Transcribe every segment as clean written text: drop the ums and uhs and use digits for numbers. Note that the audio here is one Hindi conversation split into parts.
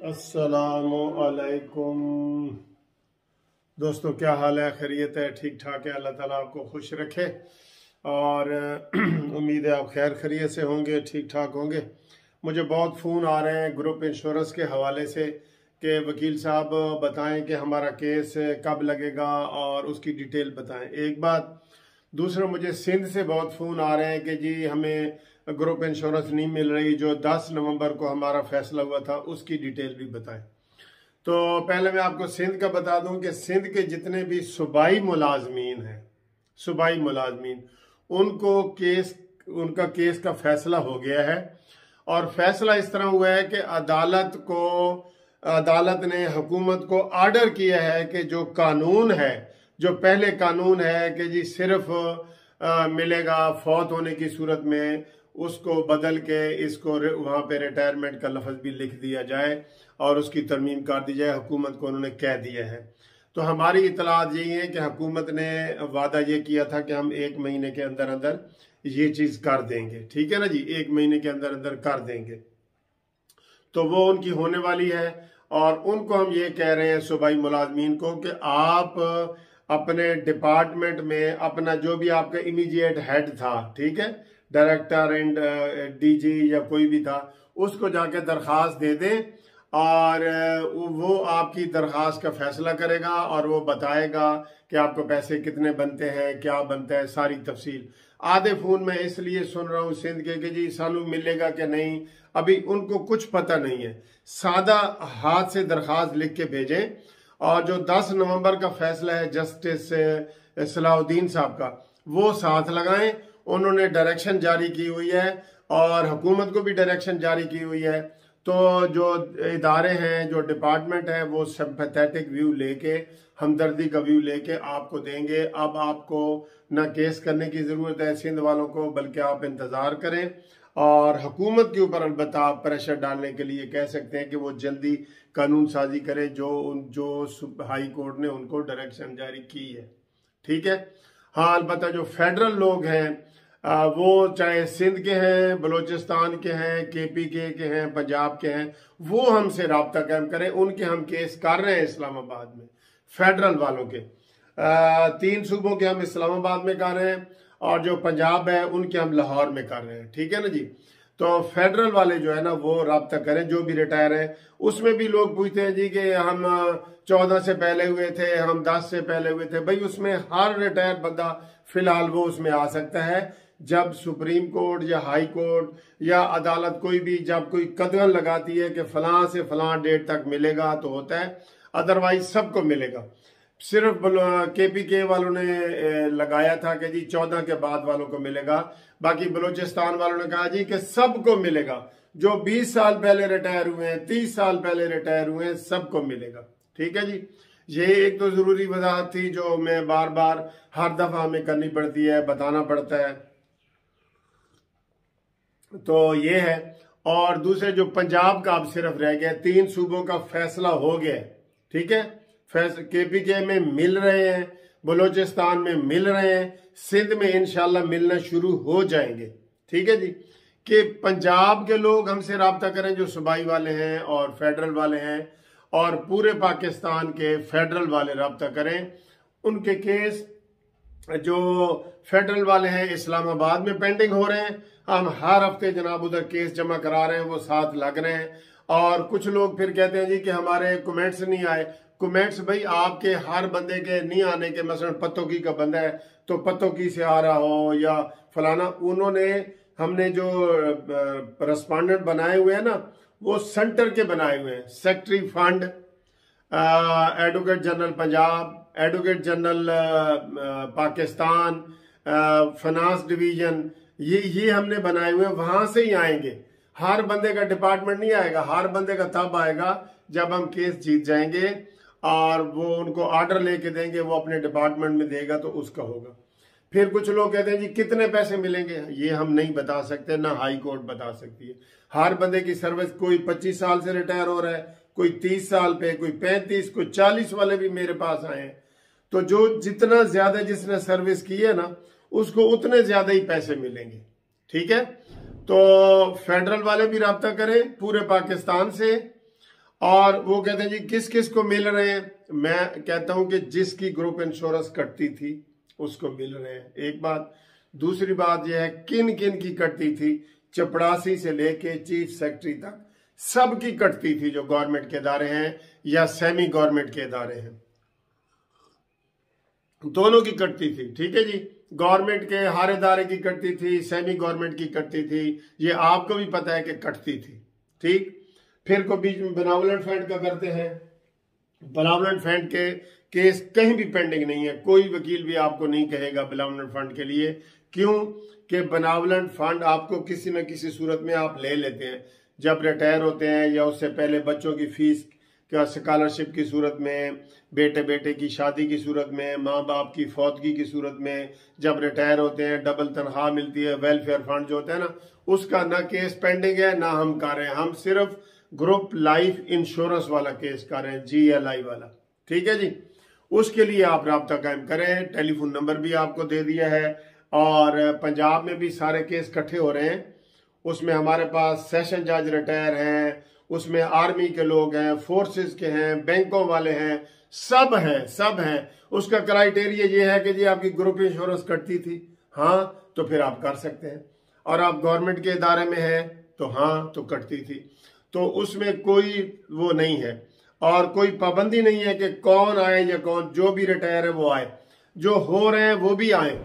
अस्सलामुअलैकुम दोस्तों, क्या हाल है? खैरियत है? ठीक ठाक है। अल्लाह ताला आपको खुश रखे और उम्मीद है आप खैर खैरियत से होंगे, ठीक ठाक होंगे। मुझे बहुत फ़ोन आ रहे हैं ग्रुप इंश्योरेंस के हवाले से कि वकील साहब बताएं कि हमारा केस कब लगेगा और उसकी डिटेल बताएं। एक बात। दूसरा, मुझे सिंध से बहुत फ़ोन आ रहे हैं कि जी हमें ग्रुप इंश्योरेंस नहीं मिल रही, जो 10 नवंबर को हमारा फैसला हुआ था उसकी डिटेल भी बताएं। तो पहले मैं आपको सिंध का बता दूं कि सिंध के जितने भी सूबाई मुलाजमीन हैं, सूबाई मुलाजमीन, उनका केस का फैसला हो गया है। और फैसला इस तरह हुआ है कि अदालत ने हुकूमत को आर्डर किया है कि जो कानून है, जो पहले कानून है कि जी सिर्फ मिलेगा फौत होने की सूरत में, उसको बदल के इसको वहां पे रिटायरमेंट का लफ्ज भी लिख दिया जाए और उसकी तरमीम कर दी जाए। हुकूमत को उन्होंने कह दिया है। तो हमारी इतलात यही है कि हुकूमत ने वादा ये किया था कि हम 1 महीने के अंदर अंदर ये चीज कर देंगे। ठीक है ना जी, 1 महीने के अंदर अंदर कर देंगे। तो वो उनकी होने वाली है और उनको हम ये कह रहे हैं सूबाई मुलाजमीन को कि आप अपने डिपार्टमेंट में अपना जो भी आपका इमीडिएट हेड था, ठीक है, डायरेक्टर एंड डीजी या कोई भी था, उसको जाके दरखास्त दे दें और वो आपकी दरखास्त का फैसला करेगा और वो बताएगा कि आपको पैसे कितने बनते हैं, क्या बनता है, सारी तफसील। आधे फोन में इसलिए सुन रहा हूँ सिंध के कि जी सानू मिलेगा कि नहीं, अभी उनको कुछ पता नहीं है। सादा हाथ से दरखास्त लिख के भेजें और जो 10 नवंबर का फैसला है जस्टिस सलाहुद्दीन साहब का, वो साथ लगाएं। उन्होंने डायरेक्शन जारी की हुई है और हुकूमत को भी डायरेक्शन जारी की हुई है। तो जो इदारे हैं, जो डिपार्टमेंट है, वो सिंपैथेटिक व्यू लेके, हमदर्दी का व्यू लेके आपको देंगे। अब आपको ना केस करने की ज़रूरत है सिंध वालों को, बल्कि आप इंतज़ार करें और हुकूमत के ऊपर अलबत्ता आप प्रेशर डालने के लिए कह सकते हैं कि वो जल्दी कानून साजी करे जो हाई कोर्ट ने उनको डायरेक्शन जारी की है। ठीक है। हाँ, अलबत्ता जो फेडरल लोग हैं, वो चाहे सिंध के हैं, बलूचिस्तान के हैं, KPK के हैं, पंजाब के हैं, वो हमसे राब्ता कायम करें। उनके हम केस कर रहे हैं इस्लामाबाद में, फेडरल वालों के 3 सूबों के हम इस्लामाबाद में कर रहे हैं और जो पंजाब है उनके हम लाहौर में कर रहे हैं। ठीक है ना जी। तो फेडरल वाले जो है ना वो राब्ता करें, जो भी रिटायर है। उसमें भी लोग पूछते हैं जी कि हम 14 से पहले हुए थे, हम 10 से पहले हुए थे। भाई उसमें हर रिटायर बंदा फिलहाल वो उसमें आ सकता है। जब सुप्रीम कोर्ट या हाई कोर्ट या अदालत कोई भी जब कोई कदम लगाती है कि फलां से फलां डेट तक मिलेगा तो होता है, अदरवाइज सबको मिलेगा। सिर्फ KPK वालों ने लगाया था कि जी 14 के बाद वालों को मिलेगा, बाकी बलूचिस्तान वालों ने कहा जी कि सबको मिलेगा। जो 20 साल पहले रिटायर हुए हैं, 30 साल पहले रिटायर हुए हैं, सबको मिलेगा। ठीक है जी। ये एक तो जरूरी वजाहत थी जो मैं बार बार हर दफा हमें करनी पड़ती है, बताना पड़ता है। तो ये है। और दूसरे जो पंजाब का अब सिर्फ रह गया, 3 सूबों का फैसला हो गया। ठीक है। KPK में मिल रहे हैं, बलूचिस्तान में मिल रहे हैं, सिंध में इंशाल्लाह मिलना शुरू हो जाएंगे। ठीक है जी। कि पंजाब के लोग हमसे राब्ता करें, जो सूबाई वाले हैं और फेडरल वाले हैं, और पूरे पाकिस्तान के फेडरल वाले राब्ता करें। उनके केस जो फेडरल वाले हैं इस्लामाबाद में पेंडिंग हो रहे हैं। हम हर हफ्ते जनाब उधर केस जमा करा रहे हैं, वो साथ लग रहे हैं। और कुछ लोग फिर कहते हैं जी कि हमारे कमेंट्स नहीं आए। कमेंट्स भाई आपके हर बंदे के नहीं आने के, मसलन पत्तोकी का बंदा है तो पत्तोकी से आ रहा हो या फलाना, हमने जो रेस्पोंडेंट बनाए हुए हैं ना, वो सेंटर के बनाए हुए हैं। Secretary fund, advocate general Punjab, advocate general Pakistan, finance division, ये हमने बनाए हुए हैं। वहां से ही आएंगे। हर बंदे का डिपार्टमेंट नहीं आएगा। हर बंदे का तब आएगा जब हम केस जीत जाएंगे और वो उनको ऑर्डर लेके देंगे, वो अपने डिपार्टमेंट में देगा तो उसका होगा। फिर कुछ लोग कहते हैं जी कितने पैसे मिलेंगे, ये हम नहीं बता सकते, ना हाई कोर्ट बता सकती है। हर बंदे की सर्विस, कोई 25 साल से रिटायर हो रहा है, कोई 30 साल पे, कोई 35, कोई 40 वाले भी मेरे पास आए हैं। तो जो जितना ज्यादा जिसने सर्विस की है ना, उसको उतने ज्यादा ही पैसे मिलेंगे। ठीक है। तो फेडरल वाले भी राब्ता करें पूरे पाकिस्तान से और वो कहते हैं जी किस किस को मिल रहे हैं। मैं कहता हूं कि जिसकी ग्रुप इंश्योरेंस कटती थी उसको मिल रहे हैं, एक बात। दूसरी बात यह है किन किन की कटती थी, चपड़ासी से लेके चीफ सेक्रेटरी तक सबकी कटती थी, जो गवर्नमेंट के इदारे हैं या सेमी गवर्नमेंट के इदारे हैं, दोनों की कटती थी। ठीक है जी, गवर्नमेंट के हर इदारे की कटती थी, सेमी गवर्नमेंट की कटती थी, ये आपको भी पता है कि कटती थी। ठीक, फिर को बीच में बेनावलेंट फंड का करते हैं। बेनावलेंट फंड के केस कहीं भी पेंडिंग नहीं है, कोई वकील भी आपको नहीं कहेगा बेनावलेंट फंड के लिए। क्यों कि बेनावलेंट फंड आपको किसी न किसी सूरत में आप ले लेते हैं, जब रिटायर होते हैं या उससे पहले बच्चों की फीस का स्कॉलरशिप की सूरत में, बेटे बेटे की शादी की सूरत में, माँ बाप की फौतगी की सूरत में, जब रिटायर होते हैं डबल तनख्वाह मिलती है, वेलफेयर फंड जो होता है ना, उसका ना केस पेंडिंग है ना हम कर रहे हैं। हम सिर्फ ग्रुप लाइफ इंश्योरेंस वाला केस कर रहे हैं, GLI वाला। ठीक है जी, उसके लिए आप राब्ता कायम करें। टेलीफोन नंबर भी आपको दे दिया है। और पंजाब में भी सारे केस इकट्ठे हो रहे हैं, उसमें हमारे पास सेशन जज रिटायर हैं, उसमें आर्मी के लोग हैं, फोर्सेस के हैं, बैंकों वाले हैं, सब हैं। उसका क्राइटेरिया ये है कि जी आपकी ग्रुप इंश्योरेंस कटती थी, हाँ तो फिर आप कर सकते हैं, और आप गवर्नमेंट के इदारे में हैं तो हाँ तो कटती थी। तो उसमें कोई वो नहीं है और कोई पाबंदी नहीं है कि कौन आए या कौन, जो भी रिटायर है वो आए, जो हो रहे हैं वो भी आए,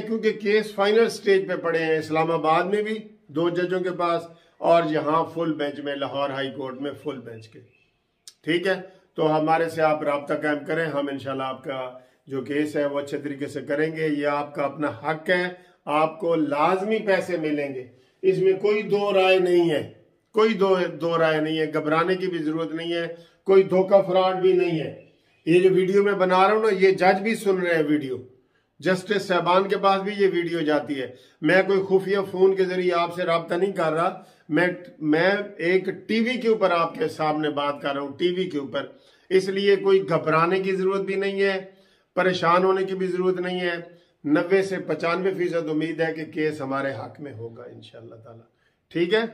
क्योंकि केस फाइनल स्टेज पे पड़े हैं, इस्लामाबाद में भी 2 जजों के पास और यहाँ फुल बेंच में, लाहौर हाई कोर्ट में फुल बेंच के। ठीक है, तो हमारे से आप राब्ता कायम करें, हम इंशाल्लाह आपका जो केस है वो अच्छे तरीके से करेंगे। ये आपका अपना हक है, आपको लाजमी पैसे मिलेंगे, इसमें कोई दो राय नहीं है, कोई दो राय नहीं है, घबराने की भी जरूरत नहीं है, कोई धोखा फ्रॉड भी नहीं है। ये जो वीडियो मैं बना रहा हूं ना, ये जज भी सुन रहे हैं वीडियो, जस्टिस साहबान के पास भी ये वीडियो जाती है। मैं कोई खुफिया फोन के जरिए आपसे राब्ता नहीं कर रहा, मैं एक टीवी के ऊपर आपके सामने बात कर रहा हूं, टीवी के ऊपर। इसलिए कोई घबराने की जरूरत भी नहीं है, परेशान होने की भी जरूरत नहीं है। 90 से 95% उम्मीद है कि केस हमारे हक में होगा इंशाअल्लाह ताला। ठीक है,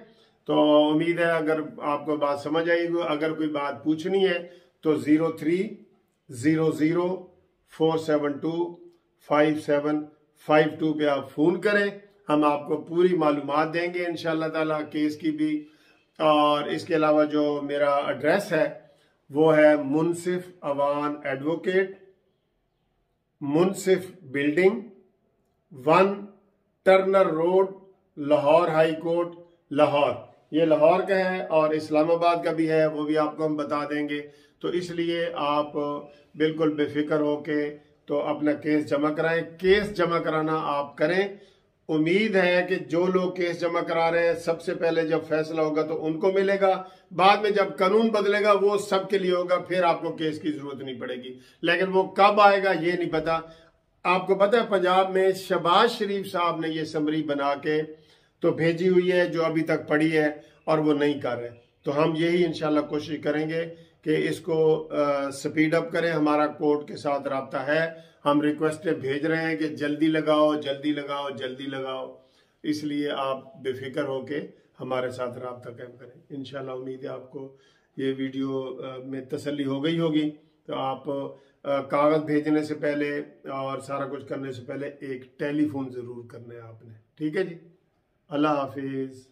तो उम्मीद है अगर आपको बात समझ आएगी। अगर कोई बात पूछनी है तो 030047255752 पे आप फोन करें, हम आपको पूरी मालूमात देंगे इंशाअल्लाह ताला केस की भी। और इसके अलावा जो मेरा एड्रेस है वो है Munsif Awan advocate, Munsif building, 1 Turner road, Lahore high court, Lahore. ये लाहौर का है और इस्लामाबाद का भी है, वो भी आपको हम बता देंगे। तो इसलिए आप बिल्कुल बेफिक्र होके तो अपना केस जमा कराएं। केस जमा कराना आप करें। उम्मीद है कि जो लोग केस जमा करा रहे हैं, सबसे पहले जब फैसला होगा तो उनको मिलेगा, बाद में जब कानून बदलेगा वो सबके लिए होगा, फिर आपको केस की जरूरत नहीं पड़ेगी। लेकिन वो कब आएगा ये नहीं पता। आपको पता है पंजाब में शहबाज शरीफ साहब ने ये समरी बना के तो भेजी हुई है, जो अभी तक पड़ी है और वो नहीं कर रहे। तो हम यही इंशाल्लाह कोशिश करेंगे कि इसको स्पीड अप करें। हमारा कोर्ट के साथ राब्ता है, हम रिक्वेस्टें भेज रहे हैं कि जल्दी लगाओ, जल्दी लगाओ, जल्दी लगाओ। इसलिए आप बेफिक्र होके हमारे साथ राब्ता कायम करें। इंशाल्लाह उम्मीद है आपको ये वीडियो में तसल्ली हो गई होगी। तो आप कागज भेजने से पहले और सारा कुछ करने से पहले एक टेलीफोन जरूर करना है आपने। ठीक है जी, अल्लाह हाफिज।